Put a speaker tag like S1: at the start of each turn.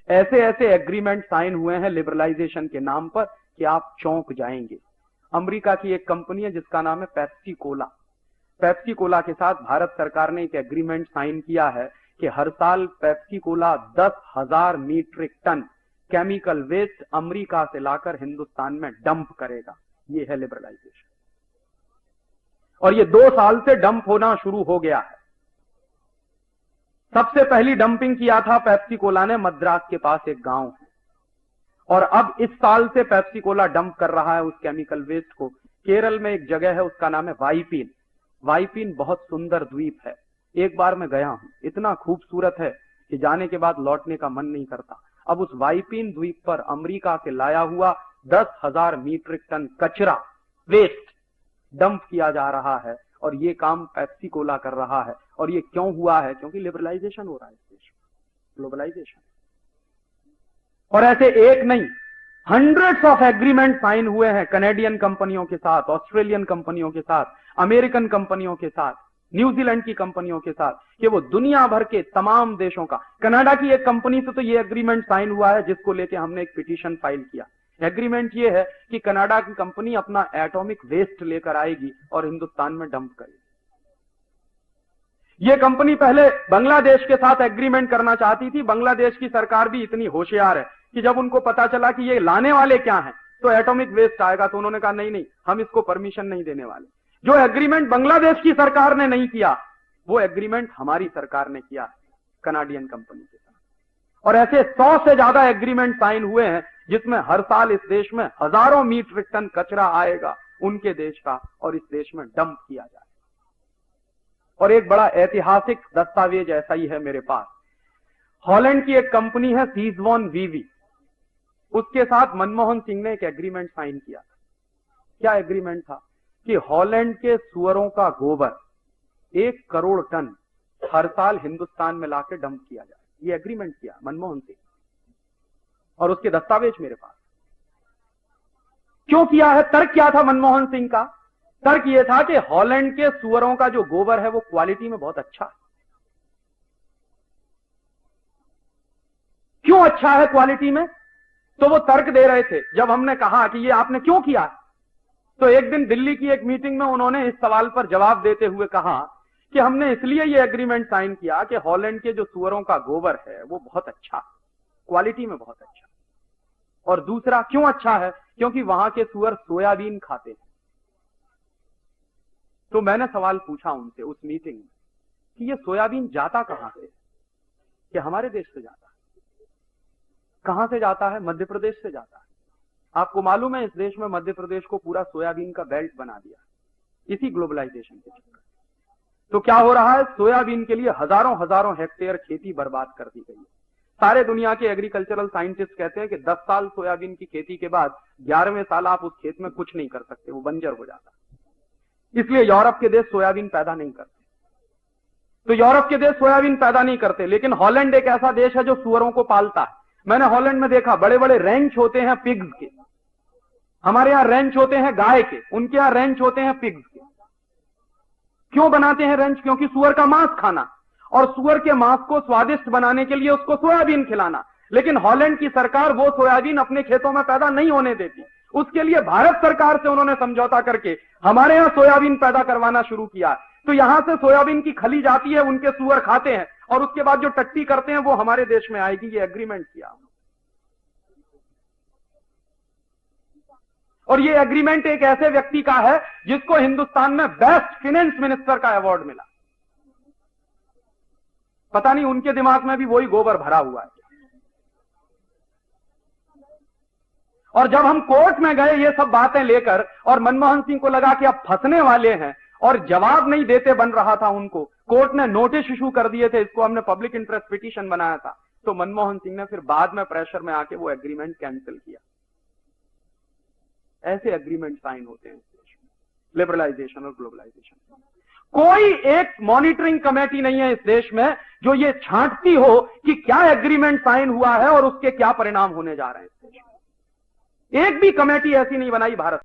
S1: ऐसे ऐसे agreement sign हुए हैं लिबरलाइजेशन के नाम पर कि आप चौंक जाएंगे। अमेरिका की एक कंपनी है जिसका नाम है पेप्सी कोला। पेप्सी कोला के साथ भारत सरकार ने एक एग्रीमेंट साइन किया है कि हर साल Pepsi Cola 10,000 metric ton chemical waste America से लाकर हिंदुस्तान में डंप करेगा। ये है लिबरलाइजेशन। और ये 2 साल से डंप होना शुरू हो गया है। सबसे पहली डंपिंग किया था पेप्सी कोला ने मद्रास के पास एक गांव है, और अब इस साल से पेप्सी कोला डंप कर रहा है उस केमिकल वेस्ट को। केरल में एक जगह है, उसका नाम है वाइपीन। वाइपीन बहुत सुंदर द्वीप है। एक बार मैं गया हूं, इतना खूबसूरत है कि जाने के बाद लौटने का मन नहीं करता। अब उस वाइपीन द्वीप पर अमेरिका से लाया हुआ 10,000 मीट्रिक टन कचरा वेस्ट डंप किया जा रहा है, और ये काम पेप्सी कोला कर रहा है। और ये क्यों हुआ है? क्योंकि लिबरलाइजेशन हो रहा है इस देश में, ग्लोबलाइजेशन। और ऐसे एक नहीं, हंड्रेड्स ऑफ एग्रीमेंट साइन हुए हैं कनेडियन कंपनियों के साथ, ऑस्ट्रेलियन कंपनियों के साथ, अमेरिकन कंपनियों के साथ, न्यूजीलैंड की कंपनियों के साथ, कि वो दुनिया भर के तमाम देशों का। कनाडा की एक कंपनी से तो ये एग्रीमेंट साइन हुआ है जिसको लेके हमने एक पिटीशन फाइल किया। एग्रीमेंट ये है कि कनाडा की कंपनी अपना एटॉमिक वेस्ट लेकर आएगी और हिंदुस्तान में डंप करेगी। ये कंपनी पहले बांग्लादेश के साथ एग्रीमेंट करना चाहती थी। बांग्लादेश की सरकार भी इतनी होशियार है कि जब उनको पता चला कि ये लाने वाले क्या हैं, तो एटॉमिक वेस्ट आएगा, तो उन्होंने कहा नहीं नहीं, हम इसको परमिशन नहीं देने वाले। जो एग्रीमेंट बांग्लादेश की सरकार ने नहीं किया, वो एग्रीमेंट हमारी सरकार ने किया कनाडियन कंपनी के साथ। और ऐसे 100 से ज्यादा एग्रीमेंट साइन हुए हैं जिसमें हर साल इस देश में हजारों मीट्रिक टन कचरा आएगा उनके देश का, और इस देश में डंप किया जाएगा। और एक बड़ा ऐतिहासिक दस्तावेज ऐसा ही है मेरे पास। हॉलैंड की एक कंपनी है सीजवॉन वीवी, उसके साथ मनमोहन सिंह ने एक एग्रीमेंट साइन किया था। क्या एग्रीमेंट था? कि हॉलैंड के सुअरों का गोबर 1 करोड़ टन हर साल हिंदुस्तान में लाके डंप किया जाए। ये एग्रीमेंट किया मनमोहन सिंह, और उसके दस्तावेज मेरे पास। क्यों किया है? तर्क क्या था मनमोहन सिंह का? तर्क यह था कि हॉलैंड के सुअरों का जो गोबर है वो क्वालिटी में बहुत अच्छा है। क्यों अच्छा है क्वालिटी में? तो वो तर्क दे रहे थे। जब हमने कहा कि ये आपने क्यों किया, तो एक दिन दिल्ली की एक मीटिंग में उन्होंने इस सवाल पर जवाब देते हुए कहा कि हमने इसलिए ये एग्रीमेंट साइन किया कि हॉलैंड के जो सुअरों का गोबर है वो बहुत अच्छा, क्वालिटी में बहुत अच्छा। और दूसरा क्यों अच्छा है? क्योंकि वहां के सुअर सोयाबीन खाते हैं। तो मैंने सवाल पूछा उनसे उस मीटिंग में कि ये सोयाबीन जाता कहां से? कि हमारे देश से जाता है। कहां से जाता है? मध्य प्रदेश से जाता है। आपको मालूम है इस देश में मध्य प्रदेश को पूरा सोयाबीन का बेल्ट बना दिया इसी ग्लोबलाइजेशन के चक्कर। तो क्या हो रहा है? सोयाबीन के लिए हजारों हजारों हेक्टेयर खेती बर्बाद कर दी गई है। सारे दुनिया के एग्रीकल्चरल साइंटिस्ट कहते हैं कि 10 साल सोयाबीन की खेती के बाद 11वें साल आप उस खेत में कुछ नहीं कर सकते, वो बंजर हो जाता है। इसलिए यूरोप के देश सोयाबीन पैदा नहीं करते। तो यूरोप के देश सोयाबीन पैदा नहीं करते, लेकिन हॉलैंड एक ऐसा देश है जो सुअरों को पालता है। मैंने हॉलैंड में देखा बड़े बड़े रेंच होते हैं पिग्स के। हमारे यहां रेंच होते हैं गाय के, उनके यहां रेंच होते हैं पिग्स के। क्यों बनाते हैं रेंच? क्योंकि सुअर का मांस खाना, और सुअर के मांस को स्वादिष्ट बनाने के लिए उसको सोयाबीन खिलाना। लेकिन हॉलैंड की सरकार वो सोयाबीन अपने खेतों में पैदा नहीं होने देती। उसके लिए भारत सरकार से उन्होंने समझौता करके हमारे यहां सोयाबीन पैदा करवाना शुरू किया। तो यहां से सोयाबीन की खली जाती है, उनके सुअर खाते हैं, और उसके बाद जो टट्टी करते हैं वो हमारे देश में आएगी। ये एग्रीमेंट किया। और ये एग्रीमेंट एक ऐसे व्यक्ति का है जिसको हिंदुस्तान में बेस्ट फाइनेंस मिनिस्टर का अवार्ड मिला। पता नहीं उनके दिमाग में भी वही गोबर भरा हुआ है। और जब हम कोर्ट में गए ये सब बातें लेकर, और मनमोहन सिंह को लगा कि अब फंसने वाले हैं और जवाब नहीं देते बन रहा था उनको, कोर्ट ने नोटिस इशू कर दिए थे। इसको हमने पब्लिक इंटरेस्ट पिटीशन बनाया था। तो मनमोहन सिंह ने फिर बाद में प्रेशर में आके वो एग्रीमेंट कैंसिल किया। ऐसे एग्रीमेंट साइन होते हैं लिबरलाइजेशन और ग्लोबलाइजेशन। कोई एक मॉनिटरिंग कमेटी नहीं है इस देश में जो ये छांटती हो कि क्या एग्रीमेंट साइन हुआ है और उसके क्या परिणाम होने जा रहे हैं इस देश में। एक भी कमेटी ऐसी नहीं बनाई भारत